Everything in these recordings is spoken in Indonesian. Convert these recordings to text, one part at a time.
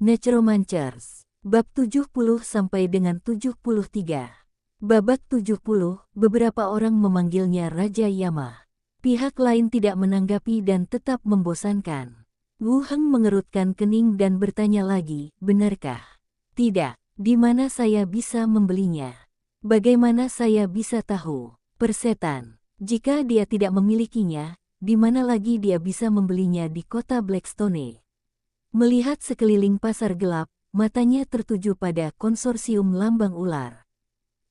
Necromancers. Bab 70 sampai dengan 73. Babak 70, beberapa orang memanggilnya Raja Yama. Pihak lain tidak menanggapi dan tetap membosankan. Wu Heng mengerutkan kening dan bertanya lagi, benarkah? Tidak. Di mana saya bisa membelinya? Bagaimana saya bisa tahu? Persetan. Jika dia tidak memilikinya, di mana lagi dia bisa membelinya di kota Blackstone? Melihat sekeliling pasar gelap, matanya tertuju pada konsorsium lambang ular.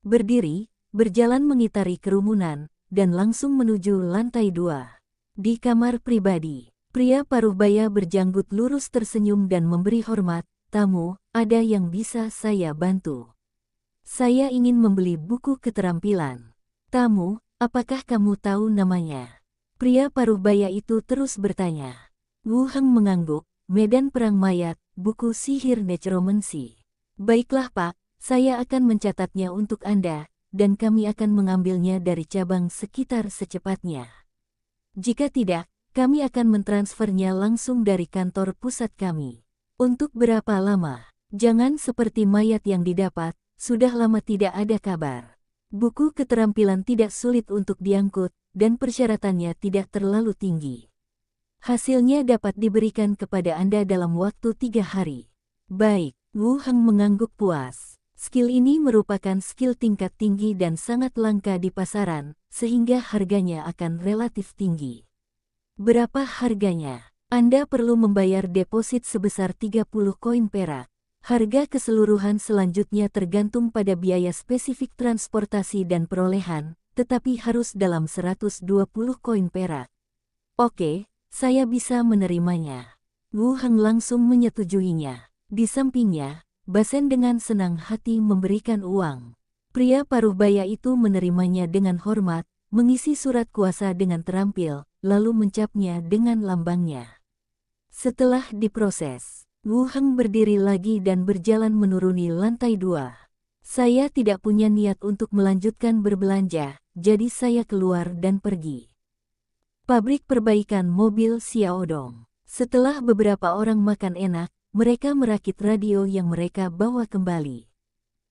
Berdiri, berjalan mengitari kerumunan, dan langsung menuju lantai 2. Di kamar pribadi, pria paruh-baya berjanggut lurus tersenyum dan memberi hormat, "Tamu, ada yang bisa saya bantu? Saya ingin membeli buku keterampilan." "Tamu, apakah kamu tahu namanya?" Pria paruh-baya itu terus bertanya. Wu Heng mengangguk. Medan Perang Mayat, buku sihir necromancy. "Baiklah Pak, saya akan mencatatnya untuk Anda, dan kami akan mengambilnya dari cabang sekitar secepatnya. Jika tidak, kami akan mentransfernya langsung dari kantor pusat kami." "Untuk berapa lama?" "Jangan seperti mayat yang didapat, sudah lama tidak ada kabar." Buku keterampilan tidak sulit untuk diangkut, dan persyaratannya tidak terlalu tinggi. "Hasilnya dapat diberikan kepada Anda dalam waktu 3 hari. "Baik," Wu Heng mengangguk puas. Skill ini merupakan skill tingkat tinggi dan sangat langka di pasaran, sehingga harganya akan relatif tinggi. "Berapa harganya?" "Anda perlu membayar deposit sebesar 30 koin perak. Harga keseluruhan selanjutnya tergantung pada biaya spesifik transportasi dan perolehan, tetapi harus dalam 120 koin perak." "Oke. Saya bisa menerimanya." Wu Heng langsung menyetujuinya. Di sampingnya, Basen dengan senang hati memberikan uang. Pria paruh-baya itu menerimanya dengan hormat, mengisi surat kuasa dengan terampil, lalu mencapnya dengan lambangnya. Setelah diproses, Wu Heng berdiri lagi dan berjalan menuruni lantai 2. "Saya tidak punya niat untuk melanjutkan berbelanja, jadi saya keluar dan pergi." Pabrik perbaikan mobil Xiaodong. Setelah beberapa orang makan enak, mereka merakit radio yang mereka bawa kembali.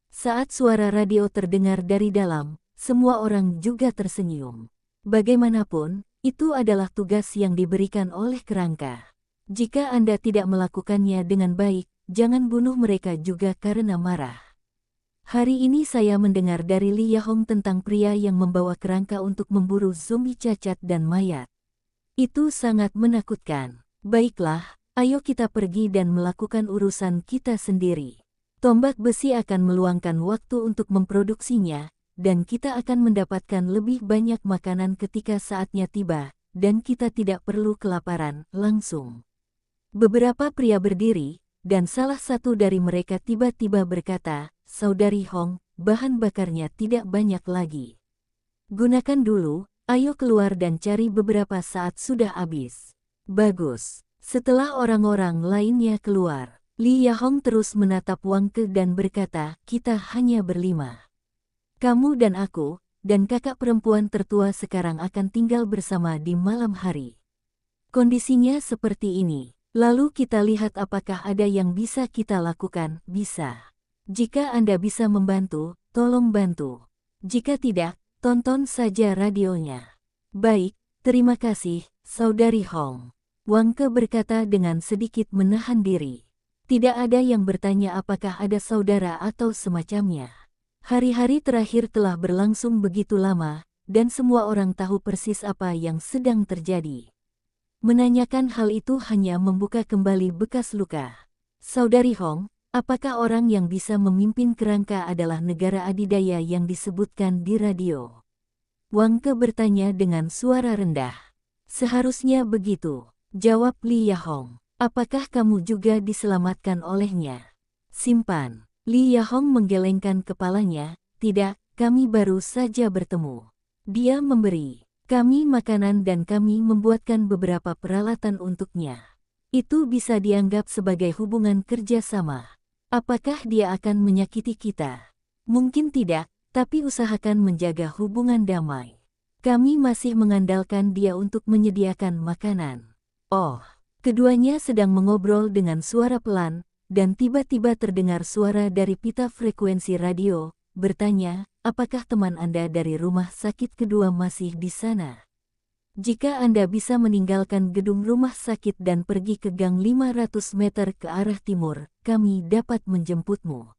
Saat suara radio terdengar dari dalam, semua orang juga tersenyum. Bagaimanapun, itu adalah tugas yang diberikan oleh kerangka. Jika Anda tidak melakukannya dengan baik, jangan bunuh mereka juga karena marah. "Hari ini saya mendengar dari Li Yahong tentang pria yang membawa kerangka untuk memburu zombie cacat dan mayat. Itu sangat menakutkan. Baiklah, ayo kita pergi dan melakukan urusan kita sendiri. Tombak besi akan meluangkan waktu untuk memproduksinya, dan kita akan mendapatkan lebih banyak makanan ketika saatnya tiba, dan kita tidak perlu kelaparan langsung." Beberapa pria berdiri, dan salah satu dari mereka tiba-tiba berkata, "Saudari Hong, bahan bakarnya tidak banyak lagi. Gunakan dulu, ayo keluar dan cari beberapa saat sudah habis." "Bagus." Setelah orang-orang lainnya keluar, Li Yahong terus menatap Wang Ke dan berkata, "Kita hanya berlima. Kamu dan aku, dan kakak perempuan tertua sekarang akan tinggal bersama di malam hari. Kondisinya seperti ini. Lalu kita lihat apakah ada yang bisa kita lakukan." "Bisa. Jika Anda bisa membantu, tolong bantu. Jika tidak, tonton saja radionya." "Baik, terima kasih, Saudari Hong." Wang Ke berkata dengan sedikit menahan diri. Tidak ada yang bertanya apakah ada saudara atau semacamnya. Hari-hari terakhir telah berlangsung begitu lama, dan semua orang tahu persis apa yang sedang terjadi. Menanyakan hal itu hanya membuka kembali bekas luka. "Saudari Hong, apakah orang yang bisa memimpin kerangka adalah negara adidaya yang disebutkan di radio?" Wang Ke bertanya dengan suara rendah. "Seharusnya begitu," jawab Li Yahong. "Apakah kamu juga diselamatkan olehnya?" "Simpan." Li Yahong menggelengkan kepalanya. "Tidak, kami baru saja bertemu. Dia memberi kami makanan dan kami membuatkan beberapa peralatan untuknya. Itu bisa dianggap sebagai hubungan kerjasama. Apakah dia akan menyakiti kita? Mungkin tidak, tapi usahakan menjaga hubungan damai. Kami masih mengandalkan dia untuk menyediakan makanan." "Oh." Keduanya sedang mengobrol dengan suara pelan, dan tiba-tiba terdengar suara dari pita frekuensi radio, bertanya, apakah teman Anda dari rumah sakit kedua masih di sana? Jika Anda bisa meninggalkan gedung rumah sakit dan pergi ke gang 500 meter ke arah timur, kami dapat menjemputmu.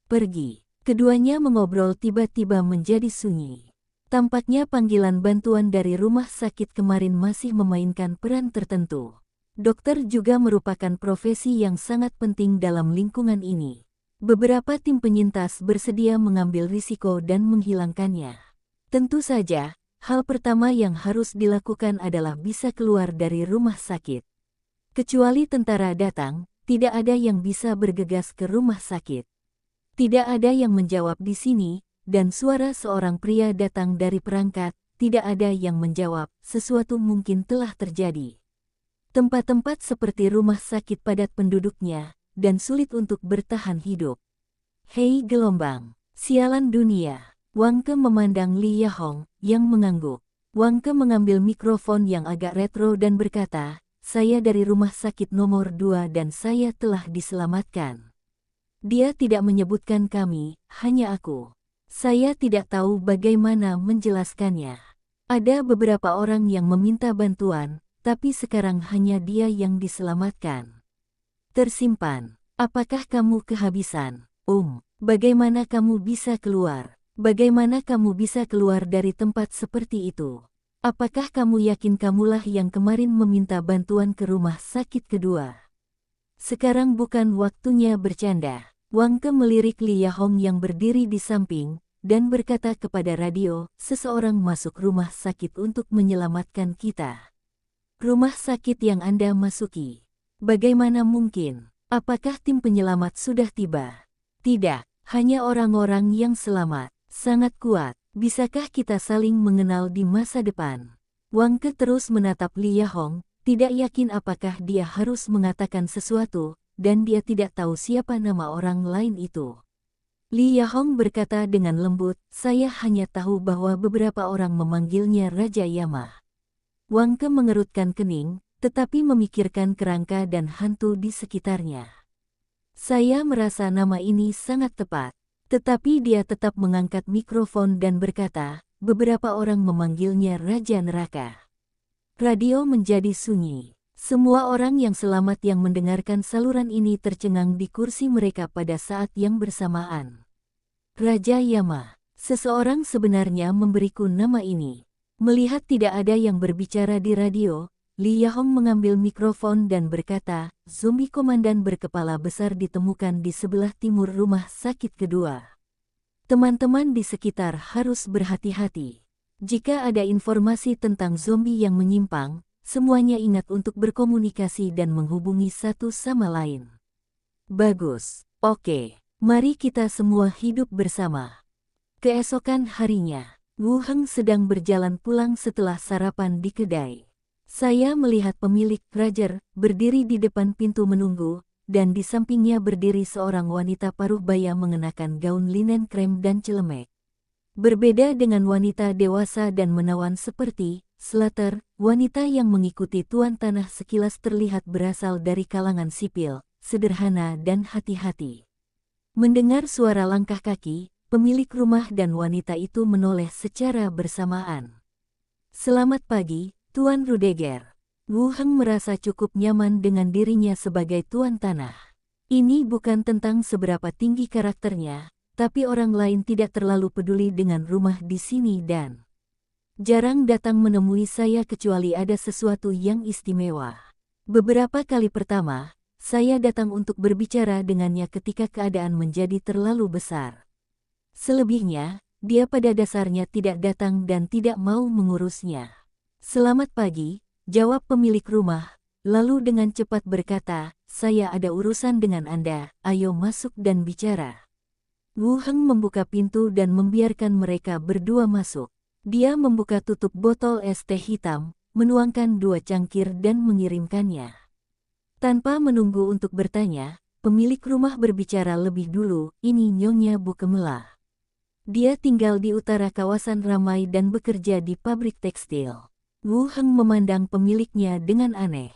Pergi. Keduanya mengobrol tiba-tiba menjadi sunyi. Tampaknya panggilan bantuan dari rumah sakit kemarin masih memainkan peran tertentu. Dokter juga merupakan profesi yang sangat penting dalam lingkungan ini. Beberapa tim penyintas bersedia mengambil risiko dan menghilangkannya. Tentu saja, hal pertama yang harus dilakukan adalah bisa keluar dari rumah sakit. Kecuali tentara datang, tidak ada yang bisa bergegas ke rumah sakit. Tidak ada yang menjawab di sini, dan suara seorang pria datang dari perangkat, tidak ada yang menjawab, sesuatu mungkin telah terjadi. Tempat-tempat seperti rumah sakit padat penduduknya, dan sulit untuk bertahan hidup. Hei gelombang, sialan dunia. Wangke memandang Li Yahong, yang mengangguk. Wangke mengambil mikrofon yang agak retro dan berkata, saya dari rumah sakit nomor 2 dan saya telah diselamatkan. Dia tidak menyebutkan kami, hanya aku. Saya tidak tahu bagaimana menjelaskannya. Ada beberapa orang yang meminta bantuan, tapi sekarang hanya dia yang diselamatkan. Tersimpan. Apakah kamu kehabisan? Bagaimana kamu bisa keluar? Bagaimana kamu bisa keluar dari tempat seperti itu? Apakah kamu yakin kamulah yang kemarin meminta bantuan ke rumah sakit kedua? Sekarang bukan waktunya bercanda. Wangke melirik Li Yahong yang berdiri di samping, dan berkata kepada radio, seseorang masuk rumah sakit untuk menyelamatkan kita. Rumah sakit yang Anda masuki. Bagaimana mungkin? Apakah tim penyelamat sudah tiba? Tidak, hanya orang-orang yang selamat. Sangat kuat. Bisakah kita saling mengenal di masa depan? Wangke terus menatap Li Yahong, tidak yakin apakah dia harus mengatakan sesuatu, dan dia tidak tahu siapa nama orang lain itu. Li Yahong berkata dengan lembut, saya hanya tahu bahwa beberapa orang memanggilnya Raja Yama. Wangke mengerutkan kening, tetapi memikirkan kerangka dan hantu di sekitarnya. Saya merasa nama ini sangat tepat, tetapi dia tetap mengangkat mikrofon dan berkata, beberapa orang memanggilnya Raja Neraka. Radio menjadi sunyi. Semua orang yang selamat yang mendengarkan saluran ini tercengang di kursi mereka pada saat yang bersamaan. Raja Yama, seseorang sebenarnya memberiku nama ini. Melihat tidak ada yang berbicara di radio, Li Yahong mengambil mikrofon dan berkata, zombie komandan berkepala besar ditemukan di sebelah timur rumah sakit kedua. Teman-teman di sekitar harus berhati-hati. Jika ada informasi tentang zombie yang menyimpang, semuanya ingat untuk berkomunikasi dan menghubungi satu sama lain. Bagus, oke. Mari kita semua hidup bersama. Keesokan harinya, Wu Heng sedang berjalan pulang setelah sarapan di kedai. Saya melihat pemilik Roger berdiri di depan pintu menunggu, dan di sampingnya berdiri seorang wanita paruh baya mengenakan gaun linen krem dan celemek. Berbeda dengan wanita dewasa dan menawan seperti Slater, wanita yang mengikuti tuan tanah sekilas terlihat berasal dari kalangan sipil, sederhana dan hati-hati. Mendengar suara langkah kaki, pemilik rumah dan wanita itu menoleh secara bersamaan. Selamat pagi, Tuan Rudeger. Wu Heng merasa cukup nyaman dengan dirinya sebagai tuan tanah. Ini bukan tentang seberapa tinggi karakternya, tapi orang lain tidak terlalu peduli dengan rumah di sini dan jarang datang menemui saya kecuali ada sesuatu yang istimewa. Beberapa kali pertama, saya datang untuk berbicara dengannya ketika keadaan menjadi terlalu besar. Selebihnya, dia pada dasarnya tidak datang dan tidak mau mengurusnya. Selamat pagi, jawab pemilik rumah, lalu dengan cepat berkata, saya ada urusan dengan Anda, ayo masuk dan bicara. Wu Heng membuka pintu dan membiarkan mereka berdua masuk. Dia membuka tutup botol es teh hitam, menuangkan 2 cangkir dan mengirimkannya. Tanpa menunggu untuk bertanya, pemilik rumah berbicara lebih dulu, ini Nyonya Bukemela. Dia tinggal di utara kawasan ramai dan bekerja di pabrik tekstil. Wu Heng memandang pemiliknya dengan aneh.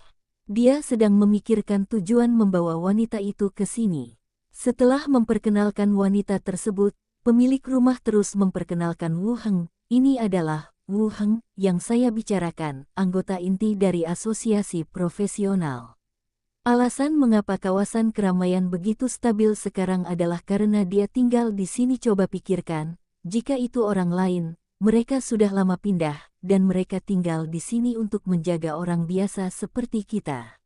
Dia sedang memikirkan tujuan membawa wanita itu ke sini. Setelah memperkenalkan wanita tersebut, pemilik rumah terus memperkenalkan Wu Heng. Ini adalah Wu Heng yang saya bicarakan, anggota inti dari asosiasi profesional. Alasan mengapa kawasan keramaian begitu stabil sekarang adalah karena dia tinggal di sini. Coba pikirkan, jika itu orang lain, mereka sudah lama pindah, dan mereka tinggal di sini untuk menjaga orang biasa seperti kita.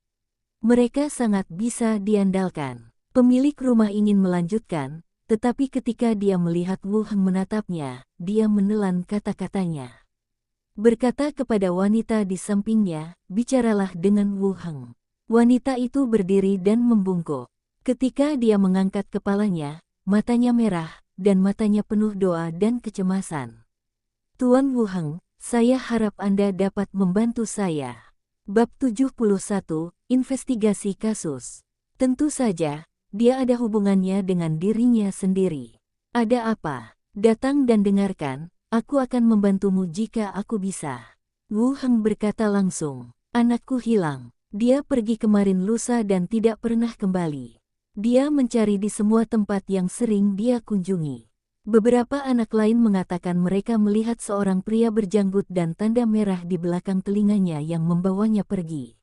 Mereka sangat bisa diandalkan. Pemilik rumah ingin melanjutkan, tetapi ketika dia melihat Wu Heng menatapnya, dia menelan kata-katanya. Berkata kepada wanita di sampingnya, bicaralah dengan Wu Heng. Wanita itu berdiri dan membungkuk. Ketika dia mengangkat kepalanya, matanya merah, dan matanya penuh doa dan kecemasan. Tuan Wu Heng, saya harap Anda dapat membantu saya. Bab 71, Investigasi Kasus. Tentu saja, dia ada hubungannya dengan dirinya sendiri. Ada apa? Datang dan dengarkan. Aku akan membantumu jika aku bisa. Wu Heng berkata langsung. Anakku hilang. Dia pergi kemarin lusa dan tidak pernah kembali. Dia mencari di semua tempat yang sering dia kunjungi. Beberapa anak lain mengatakan mereka melihat seorang pria berjanggut dan tanda merah di belakang telinganya yang membawanya pergi.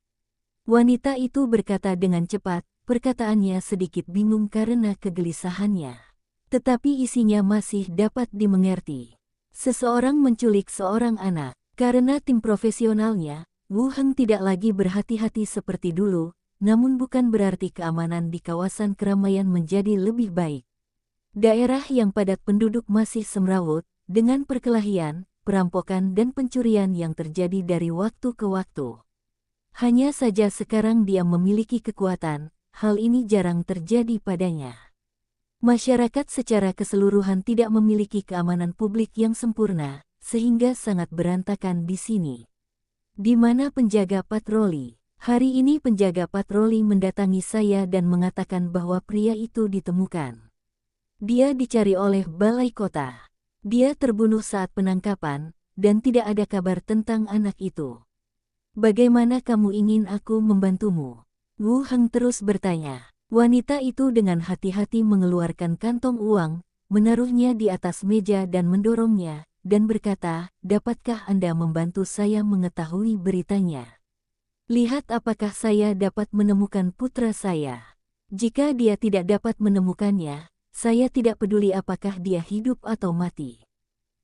Wanita itu berkata dengan cepat, perkataannya sedikit bingung karena kegelisahannya. Tetapi isinya masih dapat dimengerti. Seseorang menculik seorang anak. Karena tim profesionalnya, Wu Heng tidak lagi berhati-hati seperti dulu, namun bukan berarti keamanan di kawasan keramaian menjadi lebih baik. Daerah yang padat penduduk masih semrawut, dengan perkelahian, perampokan dan pencurian yang terjadi dari waktu ke waktu. Hanya saja sekarang dia memiliki kekuatan, hal ini jarang terjadi padanya. Masyarakat secara keseluruhan tidak memiliki keamanan publik yang sempurna, sehingga sangat berantakan di sini. Di mana penjaga patroli? Hari ini penjaga patroli mendatangi saya dan mengatakan bahwa pria itu ditemukan. Dia dicari oleh balai kota. Dia terbunuh saat penangkapan, dan tidak ada kabar tentang anak itu. Bagaimana kamu ingin aku membantumu? Wu Heng terus bertanya. Wanita itu dengan hati-hati mengeluarkan kantong uang, menaruhnya di atas meja dan mendorongnya, dan berkata, dapatkah Anda membantu saya mengetahui beritanya? Lihat apakah saya dapat menemukan putra saya. Jika dia tidak dapat menemukannya, saya tidak peduli apakah dia hidup atau mati.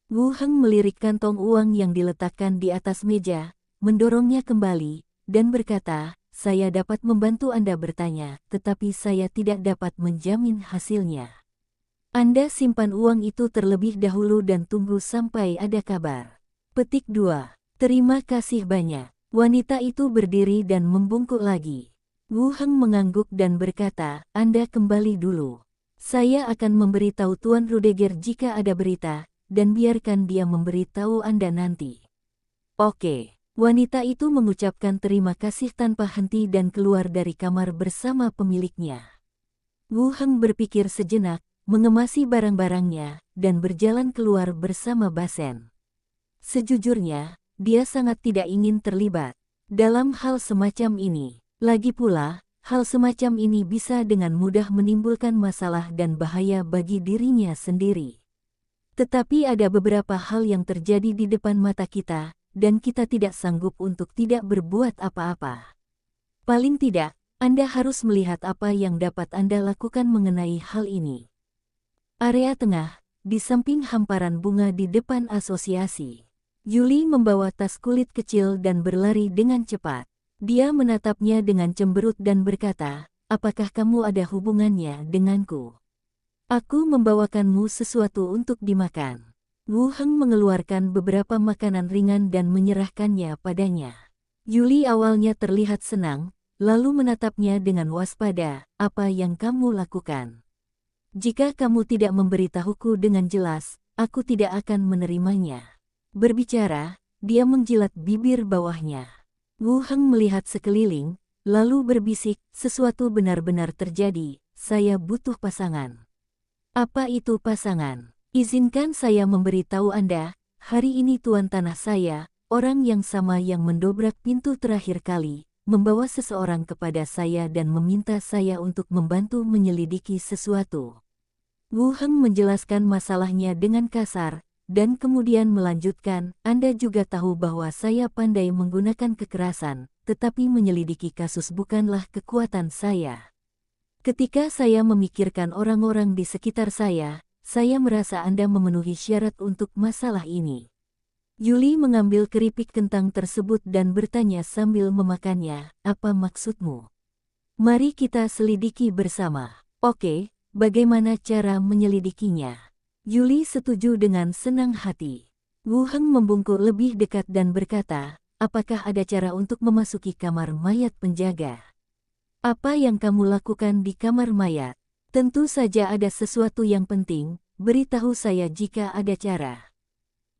Wu Heng melirik kantong uang yang diletakkan di atas meja, mendorongnya kembali, dan berkata, saya dapat membantu Anda bertanya, tetapi saya tidak dapat menjamin hasilnya. Anda simpan uang itu terlebih dahulu dan tunggu sampai ada kabar. Petik 2. Terima kasih banyak. Wanita itu berdiri dan membungkuk lagi. Wu Heng mengangguk dan berkata, Anda kembali dulu. Saya akan memberitahu Tuan Rudeger jika ada berita, dan biarkan dia memberitahu Anda nanti. Oke. Wanita itu mengucapkan terima kasih tanpa henti dan keluar dari kamar bersama pemiliknya. Wu Heng berpikir sejenak, mengemasi barang-barangnya, dan berjalan keluar bersama Basen. Sejujurnya, dia sangat tidak ingin terlibat dalam hal semacam ini. Lagi pula, hal semacam ini bisa dengan mudah menimbulkan masalah dan bahaya bagi dirinya sendiri. Tetapi ada beberapa hal yang terjadi di depan mata kita, dan kita tidak sanggup untuk tidak berbuat apa-apa. Paling tidak, Anda harus melihat apa yang dapat Anda lakukan mengenai hal ini. Area tengah, di samping hamparan bunga di depan asosiasi. Yuli membawa tas kulit kecil dan berlari dengan cepat. Dia menatapnya dengan cemberut dan berkata, apakah kamu ada hubungannya denganku? Aku membawakanmu sesuatu untuk dimakan. Wu Heng mengeluarkan beberapa makanan ringan dan menyerahkannya padanya. Yuli awalnya terlihat senang, lalu menatapnya dengan waspada, apa yang kamu lakukan? Jika kamu tidak memberitahuku dengan jelas, aku tidak akan menerimanya. Berbicara, dia menjilat bibir bawahnya. Wu Heng melihat sekeliling, lalu berbisik, sesuatu benar-benar terjadi, saya butuh pasangan. Apa itu pasangan? Izinkan saya memberitahu Anda, hari ini tuan tanah saya, orang yang sama yang mendobrak pintu terakhir kali, membawa seseorang kepada saya dan meminta saya untuk membantu menyelidiki sesuatu. Wu Heng menjelaskan masalahnya dengan kasar, dan kemudian melanjutkan, Anda juga tahu bahwa saya pandai menggunakan kekerasan, tetapi menyelidiki kasus bukanlah kekuatan saya. Ketika saya memikirkan orang-orang di sekitar saya merasa Anda memenuhi syarat untuk masalah ini. Yuli mengambil keripik kentang tersebut dan bertanya sambil memakannya, apa maksudmu? Mari kita selidiki bersama. Oke, bagaimana cara menyelidikinya? Yuli setuju dengan senang hati. Wu Heng membungkuk lebih dekat dan berkata, apakah ada cara untuk memasuki kamar mayat penjaga? Apa yang kamu lakukan di kamar mayat? Tentu saja ada sesuatu yang penting, beritahu saya jika ada cara.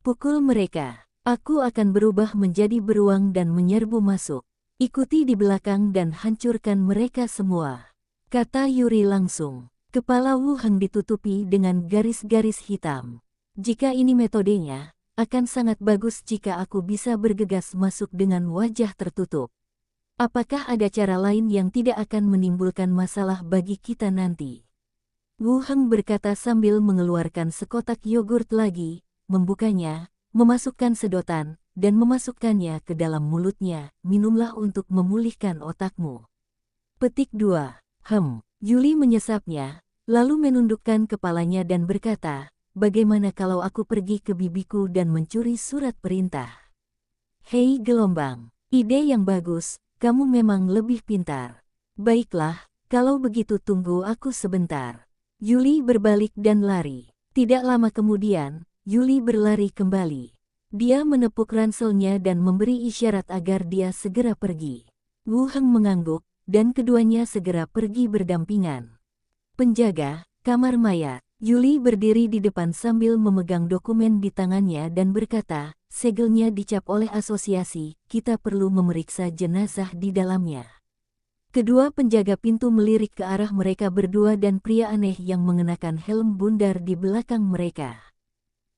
Pukul mereka. Aku akan berubah menjadi beruang dan menyerbu masuk. Ikuti di belakang dan hancurkan mereka semua. Kata Yuri langsung. Kepala Wu Heng ditutupi dengan garis-garis hitam. Jika ini metodenya, akan sangat bagus jika aku bisa bergegas masuk dengan wajah tertutup. Apakah ada cara lain yang tidak akan menimbulkan masalah bagi kita nanti? Wu Heng berkata sambil mengeluarkan sekotak yogurt lagi, membukanya, memasukkan sedotan, dan memasukkannya ke dalam mulutnya. Minumlah untuk memulihkan otakmu. Petik 2. Yuli menyesapnya, lalu menundukkan kepalanya dan berkata, bagaimana kalau aku pergi ke bibiku dan mencuri surat perintah? Hei gelombang, ide yang bagus, kamu memang lebih pintar. Baiklah, kalau begitu tunggu aku sebentar. Yuli berbalik dan lari. Tidak lama kemudian, Yuli berlari kembali. Dia menepuk ranselnya dan memberi isyarat agar dia segera pergi. Wu Heng mengangguk, dan keduanya segera pergi berdampingan. Penjaga, kamar mayat. Yuli berdiri di depan sambil memegang dokumen di tangannya dan berkata, segelnya dicap oleh asosiasi, kita perlu memeriksa jenazah di dalamnya. Kedua penjaga pintu melirik ke arah mereka berdua dan pria aneh yang mengenakan helm bundar di belakang mereka.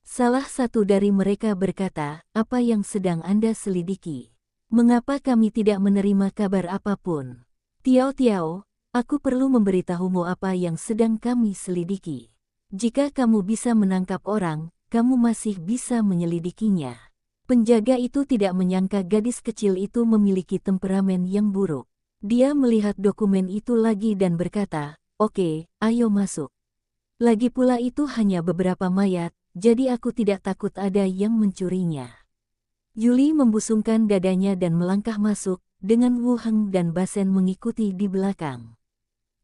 Salah satu dari mereka berkata, apa yang sedang Anda selidiki? Mengapa kami tidak menerima kabar apapun? Tiao, aku perlu memberitahumu apa yang sedang kami selidiki. Jika kamu bisa menangkap orang, kamu masih bisa menyelidikinya. Penjaga itu tidak menyangka gadis kecil itu memiliki temperamen yang buruk. Dia melihat dokumen itu lagi dan berkata, oke, ayo masuk. Lagi pula itu hanya beberapa mayat, jadi aku tidak takut ada yang mencurinya. Yuli membusungkan dadanya dan melangkah masuk, dengan Wu Heng dan Basen mengikuti di belakang.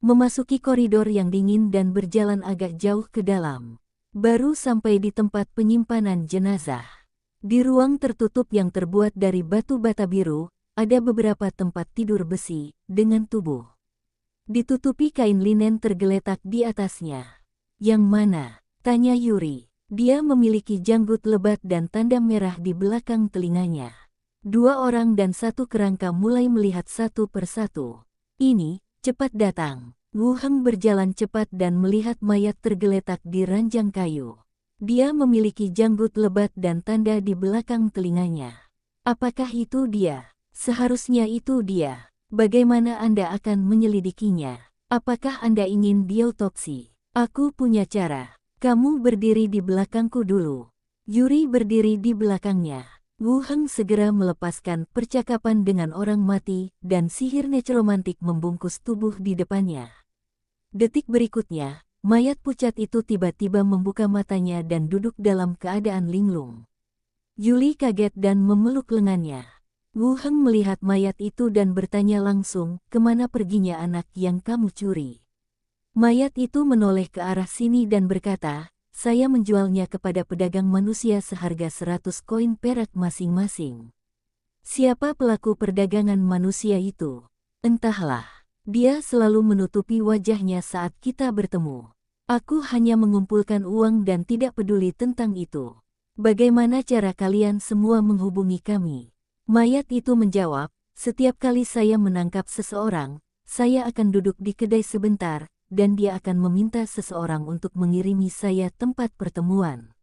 Memasuki koridor yang dingin dan berjalan agak jauh ke dalam. Baru sampai di tempat penyimpanan jenazah. Di ruang tertutup yang terbuat dari batu bata biru, ada beberapa tempat tidur besi, dengan tubuh. Ditutupi kain linen tergeletak di atasnya. Yang mana? Tanya Yuri. Dia memiliki janggut lebat dan tanda merah di belakang telinganya. Dua orang dan satu kerangka mulai melihat satu persatu. Ini, cepat datang. Wu Heng berjalan cepat dan melihat mayat tergeletak di ranjang kayu. Dia memiliki janggut lebat dan tanda di belakang telinganya. Apakah itu dia? Seharusnya itu dia. Bagaimana Anda akan menyelidikinya? Apakah Anda ingin diotopsi? Aku punya cara. Kamu berdiri di belakangku dulu. Yuri berdiri di belakangnya. Wu Heng segera melepaskan percakapan dengan orang mati dan sihir necromantik membungkus tubuh di depannya. Detik berikutnya, mayat pucat itu tiba-tiba membuka matanya dan duduk dalam keadaan linglung. Yuli kaget dan memeluk lengannya. Wu Heng melihat mayat itu dan bertanya langsung, kemana perginya anak yang kamu curi? Mayat itu menoleh ke arah sini dan berkata, saya menjualnya kepada pedagang manusia seharga 100 koin perak masing-masing. Siapa pelaku perdagangan manusia itu? Entahlah. Dia selalu menutupi wajahnya saat kita bertemu. Aku hanya mengumpulkan uang dan tidak peduli tentang itu. Bagaimana cara kalian semua menghubungi kami? Mayat itu menjawab, setiap kali saya menangkap seseorang, saya akan duduk di kedai sebentar, dan dia akan meminta seseorang untuk mengirimi saya tempat pertemuan.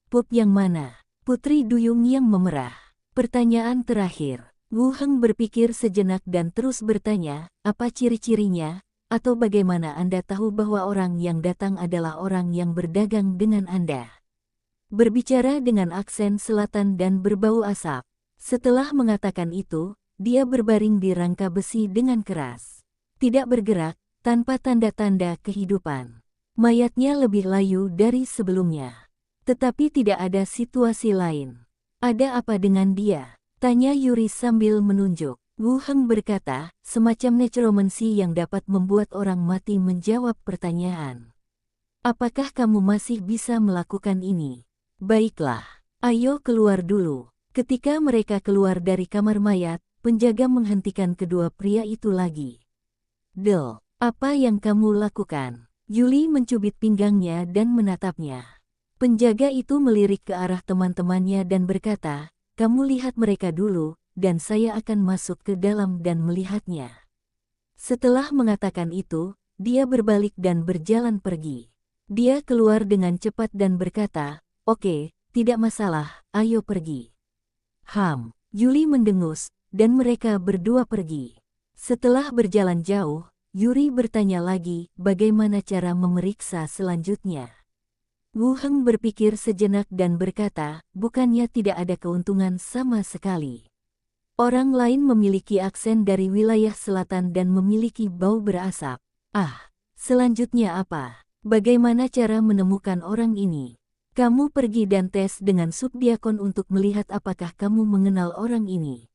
Pub yang mana? Putri Duyung yang memerah. Pertanyaan terakhir. Wu Heng berpikir sejenak dan terus bertanya, apa ciri-cirinya, atau bagaimana Anda tahu bahwa orang yang datang adalah orang yang berdagang dengan Anda? Berbicara dengan aksen selatan dan berbau asap. Setelah mengatakan itu, dia berbaring di rangka besi dengan keras. Tidak bergerak, tanpa tanda-tanda kehidupan. Mayatnya lebih layu dari sebelumnya. Tetapi tidak ada situasi lain. Ada apa dengan dia? Tanya Yuri sambil menunjuk. Wu Heng berkata, semacam necromancy yang dapat membuat orang mati menjawab pertanyaan. Apakah kamu masih bisa melakukan ini? Baiklah, ayo keluar dulu. Ketika mereka keluar dari kamar mayat, penjaga menghentikan kedua pria itu lagi. Del, apa yang kamu lakukan? Yuli mencubit pinggangnya dan menatapnya. Penjaga itu melirik ke arah teman-temannya dan berkata, kamu lihat mereka dulu, dan saya akan masuk ke dalam dan melihatnya. Setelah mengatakan itu, dia berbalik dan berjalan pergi. Dia keluar dengan cepat dan berkata, oke, tidak masalah, ayo pergi. Yuli mendengus, dan mereka berdua pergi. Setelah berjalan jauh, Yuri bertanya lagi, bagaimana cara memeriksa selanjutnya? Wu Heng berpikir sejenak dan berkata, bukannya tidak ada keuntungan sama sekali. Orang lain memiliki aksen dari wilayah selatan dan memiliki bau berasap. Selanjutnya apa? Bagaimana cara menemukan orang ini? Kamu pergi dan tes dengan subdiakon untuk melihat apakah kamu mengenal orang ini.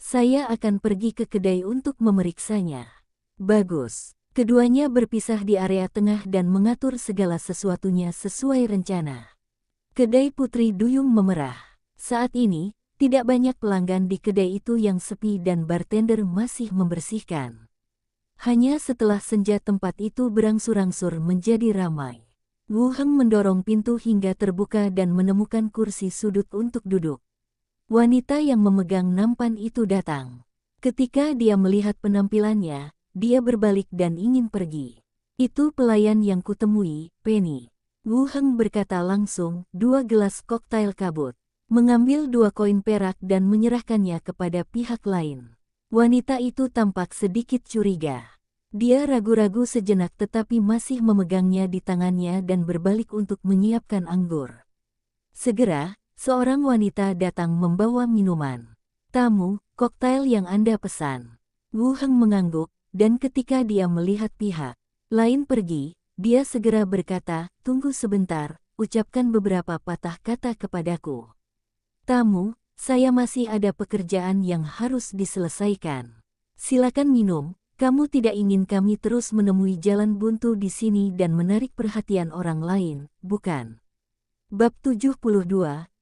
Saya akan pergi ke kedai untuk memeriksanya. Bagus. Keduanya berpisah di area tengah dan mengatur segala sesuatunya sesuai rencana. Kedai Putri Duyung memerah. Saat ini, tidak banyak pelanggan di kedai itu yang sepi dan bartender masih membersihkan. Hanya setelah senja tempat itu berangsur-angsur menjadi ramai. Wu Heng mendorong pintu hingga terbuka dan menemukan kursi sudut untuk duduk. Wanita yang memegang nampan itu datang. Ketika dia melihat penampilannya, dia berbalik dan ingin pergi. Itu pelayan yang kutemui, Penny. Wu Heng berkata langsung, 2 gelas koktail kabut. Mengambil 2 koin perak dan menyerahkannya kepada pihak lain. Wanita itu tampak sedikit curiga. Dia ragu-ragu sejenak tetapi masih memegangnya di tangannya dan berbalik untuk menyiapkan anggur. Segera, seorang wanita datang membawa minuman. Tamu, koktail yang Anda pesan. Wu Heng mengangguk. Dan ketika dia melihat pihak lain pergi, dia segera berkata, tunggu sebentar, ucapkan beberapa patah kata kepadaku. Tamu, saya masih ada pekerjaan yang harus diselesaikan. Silakan minum, kamu tidak ingin kami terus menemui jalan buntu di sini dan menarik perhatian orang lain, bukan? Bab 72,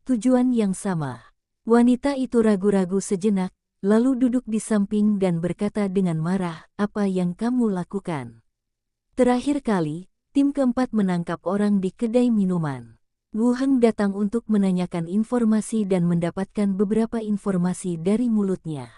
tujuan yang sama. Wanita itu ragu-ragu sejenak, lalu duduk di samping dan berkata dengan marah, apa yang kamu lakukan? Terakhir kali, tim keempat menangkap orang di kedai minuman. Wu Heng datang untuk menanyakan informasi dan mendapatkan beberapa informasi dari mulutnya.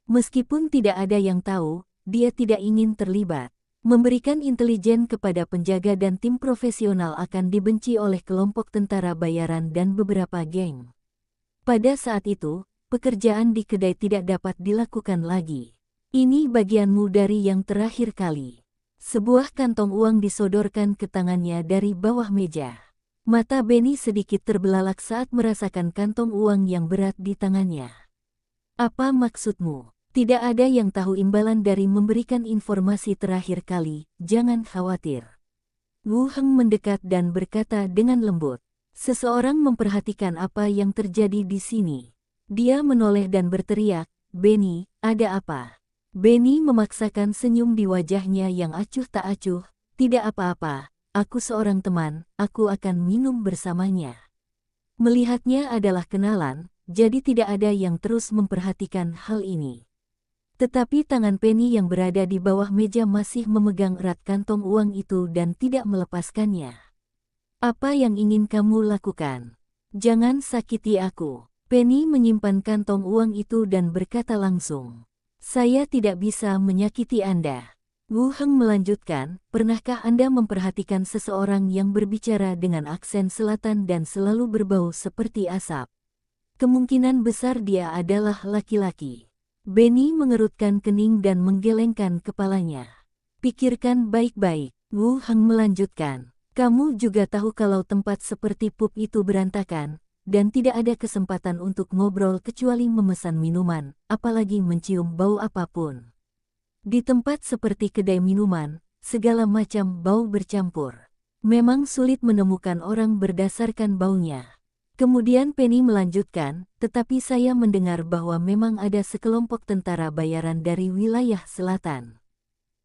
Meskipun tidak ada yang tahu, dia tidak ingin terlibat. Memberikan intelijen kepada penjaga dan tim profesional akan dibenci oleh kelompok tentara bayaran dan beberapa geng. Pada saat itu, pekerjaan di kedai tidak dapat dilakukan lagi. Ini bagianmu dari yang terakhir kali. Sebuah kantong uang disodorkan ke tangannya dari bawah meja. Mata Benny sedikit terbelalak saat merasakan kantong uang yang berat di tangannya. Apa maksudmu? Tidak ada yang tahu imbalan dari memberikan informasi terakhir kali, jangan khawatir. Wu Heng mendekat dan berkata dengan lembut. Seseorang memperhatikan apa yang terjadi di sini. Dia menoleh dan berteriak, Benny, ada apa? Benny memaksakan senyum di wajahnya yang acuh tak acuh, tidak apa-apa, aku seorang teman, aku akan minum bersamanya. Melihatnya adalah kenalan, jadi tidak ada yang terus memperhatikan hal ini. Tetapi tangan Penny yang berada di bawah meja masih memegang erat kantong uang itu dan tidak melepaskannya. Apa yang ingin kamu lakukan? Jangan sakiti aku. Penny menyimpan kantong uang itu dan berkata langsung, saya tidak bisa menyakiti Anda. Wu Heng melanjutkan, pernahkah Anda memperhatikan seseorang yang berbicara dengan aksen selatan dan selalu berbau seperti asap? Kemungkinan besar dia adalah laki-laki. Benny mengerutkan kening dan menggelengkan kepalanya. Pikirkan baik-baik, Wu Heng melanjutkan. Kamu juga tahu kalau tempat seperti pub itu berantakan, dan tidak ada kesempatan untuk ngobrol kecuali memesan minuman, apalagi mencium bau apapun. Di tempat seperti kedai minuman, segala macam bau bercampur. Memang sulit menemukan orang berdasarkan baunya. Kemudian Penny melanjutkan, tetapi saya mendengar bahwa memang ada sekelompok tentara bayaran dari wilayah selatan.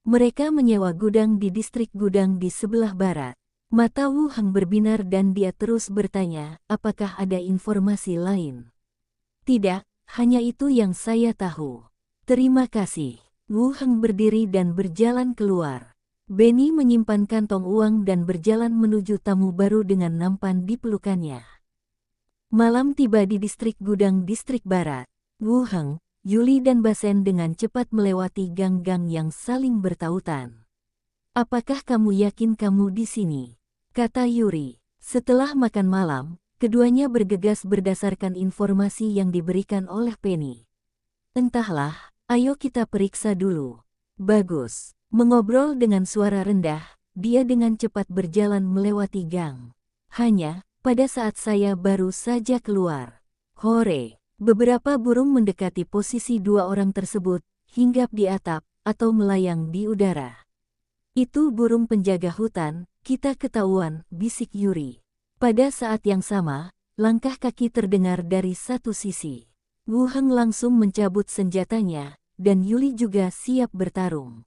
Mereka menyewa gudang di distrik gudang di sebelah barat. Mata Wu Heng berbinar dan dia terus bertanya, apakah ada informasi lain? Tidak, hanya itu yang saya tahu. Terima kasih. Wu Heng berdiri dan berjalan keluar. Benny menyimpan kantong uang dan berjalan menuju tamu baru dengan nampan di pelukannya. Malam tiba di distrik gudang distrik barat. Wu Heng, Yuli dan Basen dengan cepat melewati gang-gang yang saling bertautan. Apakah kamu yakin kamu di sini? Kata Yuri. Setelah makan malam, keduanya bergegas berdasarkan informasi yang diberikan oleh Penny. Entahlah, ayo kita periksa dulu. Bagus. Mengobrol dengan suara rendah, dia dengan cepat berjalan melewati gang. Hanya, pada saat saya baru saja keluar. Hore! Beberapa burung mendekati posisi dua orang tersebut, hinggap di atap, atau melayang di udara. Itu burung penjaga hutan, kita ketahuan, bisik Yuri. Pada saat yang sama, langkah kaki terdengar dari satu sisi. Wu Heng langsung mencabut senjatanya, dan Yuli juga siap bertarung.